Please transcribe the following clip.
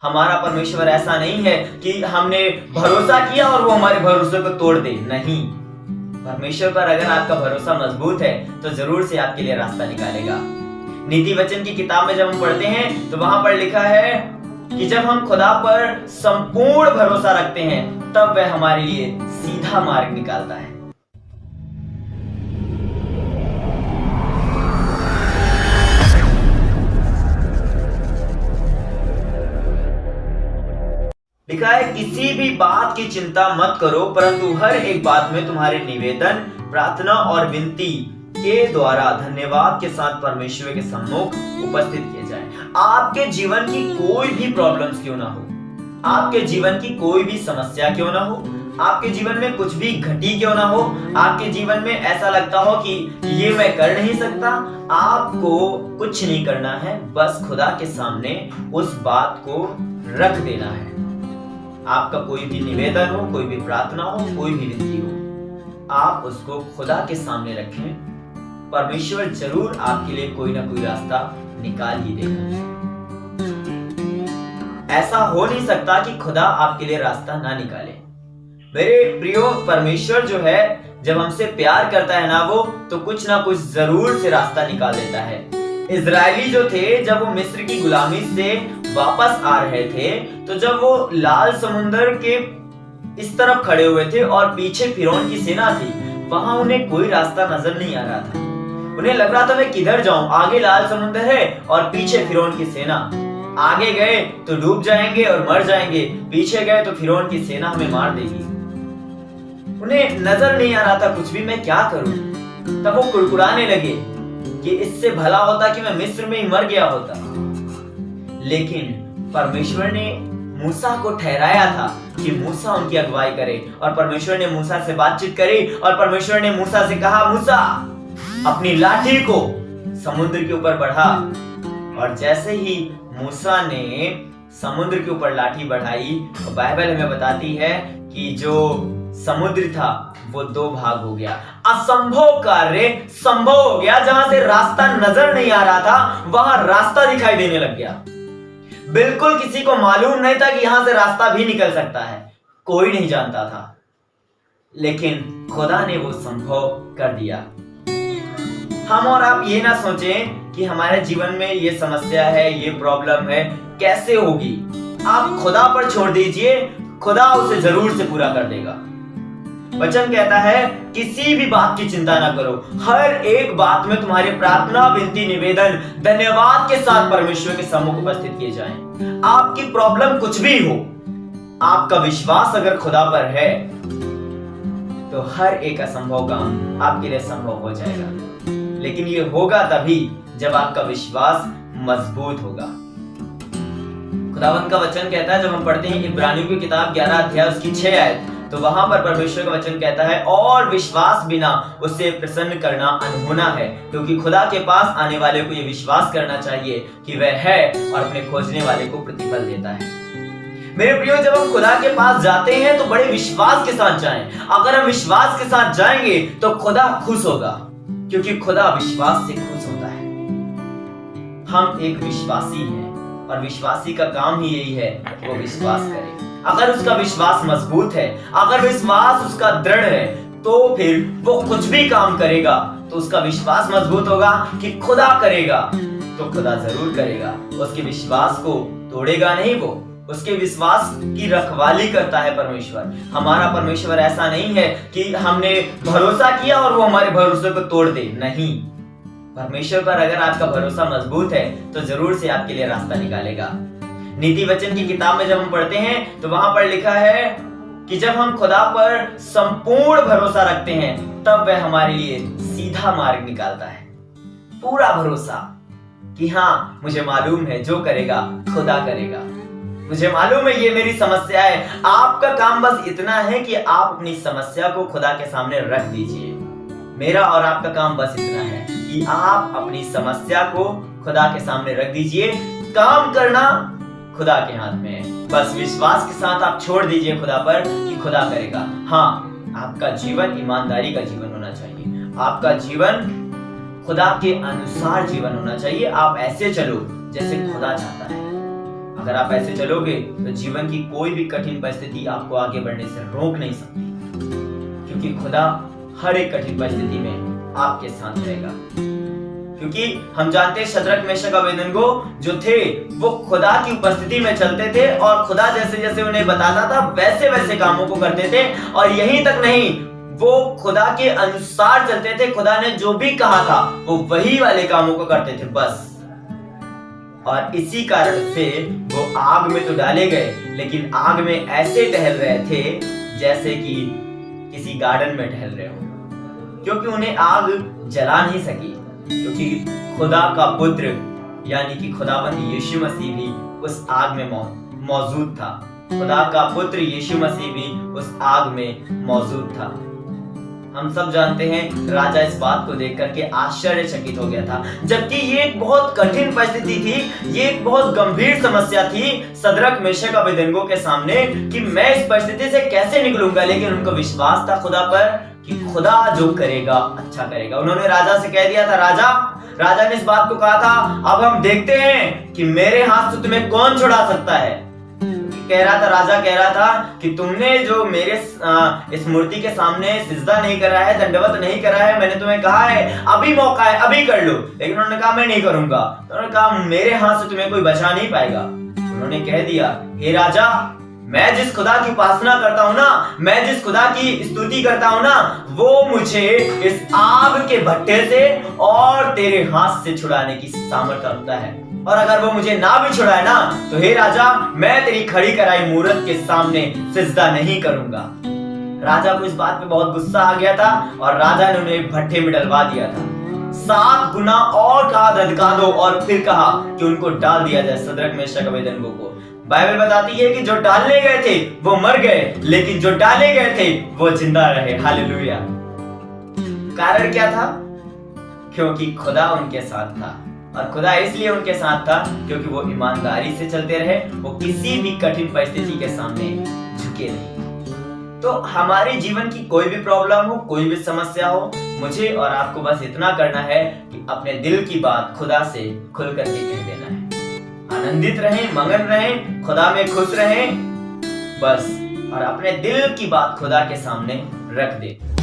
हमारा परमेश्वर ऐसा नहीं है कि हमने भरोसा किया और वो हमारे भरोसे को तोड़ दे। नहीं, परमेश्वर पर अगर आपका भरोसा मजबूत है तो जरूर से आपके लिए रास्ता निकालेगा। नीति वचन की किताब में जब हम पढ़ते हैं तो वहां पर लिखा है कि जब हम खुदा पर संपूर्ण भरोसा रखते हैं तब वह हमारे लिए सीधा मार्ग निकालता है। लिखा है, किसी भी बात की चिंता मत करो, परंतु हर एक बात में तुम्हारे निवेदन, प्रार्थना और विनती के द्वारा धन्यवाद के साथ परमेश्वर के सम्मुख उपस्थित किए जाएं। आपके जीवन की कोई भी प्रॉब्लम्स क्यों ना हो, आपके जीवन की कोई भी समस्या क्यों ना हो, आपके जीवन में कुछ भी घटी क्यों ना हो, आपके जीवन में ऐसा लगता हो कि ये मैं कर नहीं सकता, आपको कुछ नहीं करना है, बस खुदा के सामने उस बात को रख देना है। आपका कोई भी निवेदन हो, कोई भी प्रार्थना हो, कोई भी विनती हो, आप उसको खुदा के सामने रखें। परमेश्वर जरूर आपके लिए कोई ना कोई रास्ता निकाल ही देगा। ऐसा हो नहीं सकता कि खुदा आपके लिए रास्ता ना निकाले। मेरे प्रियो, परमेश्वर जो है जब हमसे प्यार करता है ना वो, तो कुछ ना कुछ जरूर से रास्ता निकाल देता है। इजरायली जो थे जब वो मिस्र की गुलामी से वापस आ रहे थे, तो जब वो लाल समुंदर के इस तरफ खड़े हुए थे और पीछे फिरौन की सेना थी, वहां उन्हें कोई रास्ता नजर नहीं आ रहा था। उन्हें लग रहा था मैं किधर जाऊं, आगे लाल समुंदर है और पीछे फिरौन की सेना। आगे गए तो डूब जाएंगे और मर जाएंगे, पीछे गए तो फिरौन की सेना हमें मार देगी। उन्हें नजर नहीं आ रहा था कुछ भी, मैं क्या करूं। तब वो कुड़कुड़ाने लगे कि इससे भला होता कि मैं मिस्र में ही मर गया होता। लेकिन परमेश्वर ने मूसा को ठहराया था कि मूसा उनकी अगुवाई करे, और परमेश्वर ने मूसा से बातचीत करी और परमेश्वर ने मूसा से कहा, मूसा अपनी लाठी को समुद्र के ऊपर बढ़ा। और जैसे ही मूसा ने समुद्र के ऊपर लाठी बढ़ाई, तो बाइबल हमें बताती है कि जो समुद्र था वो दो भाग हो गया। असंभव कार्य संभव हो गया। जहां से रास्ता नजर नहीं आ रहा था वहां रास्ता दिखाई देने लग गया। बिल्कुल किसी को मालूम नहीं था कि यहां से रास्ता भी निकल सकता है, कोई नहीं जानता था, लेकिन खुदा ने वो संभव कर दिया। हम और आप ये ना सोचें कि हमारे जीवन में ये समस्या है, ये प्रॉब्लम है, कैसे होगी। आप खुदा पर छोड़ दीजिए, खुदा उसे जरूर से पूरा कर देगा। वचन कहता है, किसी भी बात की चिंता ना करो, हर एक बात में तुम्हारी प्रार्थना, विनती, निवेदन धन्यवाद के साथ परमेश्वर के सम्मुख उपस्थित किए जाएं। आपकी प्रॉब्लम कुछ भी हो, आपका विश्वास अगर खुदा पर है तो हर एक असंभव काम आपके लिए संभव हो जाएगा। लेकिन ये होगा तभी जब आपका विश्वास मजबूत होगा। खुदावंत का वचन कहता है, जब हम पढ़ते हैं इब्रानियों की किताब 11 अध्याय उसकी 6 आयत, तो वहां पर परमेश्वर का वचन कहता है, और विश्वास बिना उससे प्रसन्न करना अनहोना है, क्योंकि खुदा के पास आने वाले को यह विश्वास करना चाहिए कि वह है और अपने खोजने वाले को प्रतिफल देता है। मेरे प्रियो, जब हम खुदा के पास जाते हैं तो बड़े विश्वास के साथ जाएं। अगर हम विश्वास के साथ जाएंगे तो खुदा खुश होगा, क्योंकि खुदा विश्वास से खुश होता है। हम एक विश्वासी हैं और विश्वासी का काम ही यही है कि वो विश्वास करे। अगर उसका विश्वास मजबूत है, अगर विश्वास उसका दृढ़ है, तो फिर वो कुछ भी काम करेगा तो उसका विश्वास मजबूत होगा कि खुदा करेगा तो खुदा जरूर करेगा। उसके विश्वास को तोड़ेगा नहीं, वो उसके विश्वास की रखवाली करता है परमेश्वर। हमारा परमेश्वर ऐसा नहीं है कि हमने भरोसा किया और वो हमारे भरोसे को तोड़ दे। नहीं, परमेश्वर पर अगर आपका भरोसा मजबूत है तो जरूर से आपके लिए रास्ता निकालेगा। नीति वचन की किताब में जब हम पढ़ते हैं तो वहां पर लिखा है कि जब हम खुदा पर संपूर्ण भरोसा रखते हैं तब वह हमारे लिए सीधा मार्ग निकालता है। पूरा भरोसा कि हाँ, मुझे मालूम है जो करेगा खुदा करेगा। मुझे मालूम है ये मेरी समस्या है। आपका काम बस इतना है कि आप अपनी समस्या को खुदा के सामने रख दीजिए। मेरा और आपका काम बस इतना है कि आप अपनी समस्या को खुदा के सामने रख दीजिए। काम करना खुदा के हाथ में है। बस विश्वास के साथ आप छोड़ दीजिए खुदा पर कि खुदा करेगा। हाँ, आपका जीवन ईमानदारी का जीवन होना चाहिए। आपका जीवन खुदा के अनुसार जीवन होना चाहिए। आप ऐसे चलो जैसे खुदा चाहता है। अगर आप ऐसे चलोगे तो जीवन की कोई भी कठिन परिस्थिति आपको आगे बढ़ने से रोक नहीं सकती, क्योंकि खुदा हर एक कठिन परिस्थिति में आपके साथ रहेगा। क्योंकि हम जानते हैं शद्रक मेशक अबेदनगो जो थे वो खुदा की उपस्थिति में चलते थे और खुदा जैसे जैसे उन्हें बताता था वैसे वैसे कामों को करते थे। और यहीं तक नहीं, वो खुदा के अनुसार चलते थे। खुदा ने जो भी कहा था वो वही वाले कामों को करते थे बस। और इसी कारण से वो आग में तो डाले गए, लेकिन आग में ऐसे टहल रहे थे जैसे कि किसी गार्डन में टहल रहे हो, क्योंकि उन्हें आग जला नहीं सकी, क्योंकि खुदा का पुत्र यानी कि खुदाबंद यीशु मसीह भी उस आग में मौजूद था। खुदा का पुत्र यीशु मसीह भी उस आग में मौजूद था। हम सब जानते हैं राजा इस बात को देख करके आश्चर्यचकित हो गया था, जबकि ये एक बहुत कठिन परिस्थिति थी, ये एक बहुत गंभीर समस्या थी शद्रक मेशक अबेदनगो के सामने कि मैं इस परिस्थिति से कैसे निकलूंगा। लेकिन उनको विश्वास था खुदा पर कि खुदा जो करेगा अच्छा करेगा। उन्होंने राजा से कह दिया था, राजा ने इस बात को कहा था, अब हम देखते हैं कि मेरे हाथ से तुम्हें कौन छुड़ा सकता है। राजा कह रहा था कि तुमने जो मेरे इस मूर्ति के सामने सिजदा नहीं करा है, दंडवत नहीं करा है, मैंने तुम्हें कहा है अभी मौका है, अभी कर लो। लेकिन उन्होंने कहा मैं नहीं करूंगा। उन्होंने कहा मेरे हाथ से तुम्हें कोई बचा नहीं पाएगा। उन्होंने कह दिया, हे राजा, मैं जिस खुदा की उपासना करता हूँ ना, मैं जिस खुदा की स्तुति करता हूँ ना, वो मुझे इस आग के भट्टे से और तेरे हाथ से छुड़ाने की सामर्थ्य रखता है। और अगर वो मुझे ना भी छुड़ाए ना, तो हे राजा, मैं तेरी खड़ी कराई मूरत के सामने सिजदा नहीं करूंगा। राजा को इस बात पे बहुत गुस्सा आ गया था और राजा ने उन्हें भट्टे में डलवा दिया था। 7 गुना और कहा धधका दो, और फिर कहा कि उनको डाल दिया जाए शद्रक मेशक अबेदनगो को। बाइबल बताती है कि जो डालने गए थे वो मर गए, लेकिन जो डाले गए थे वो जिंदा रहे। हालेलुया। कारण क्या था? क्योंकि खुदा उनके साथ था। और खुदा इसलिए उनके साथ था क्योंकि वो ईमानदारी से चलते रहे, वो किसी भी कठिन परिस्थिति के सामने झुके नहीं। तो हमारे जीवन की कोई भी प्रॉब्लम हो, कोई भी समस्या हो, मुझे और आपको बस इतना करना है कि अपने दिल की बात खुदा से खुल करके कह देना है। आनंदित रहें, मगन रहें, खुदा में खुश रहें बस, और अपने दिल की बात खुदा के सामने रख दें।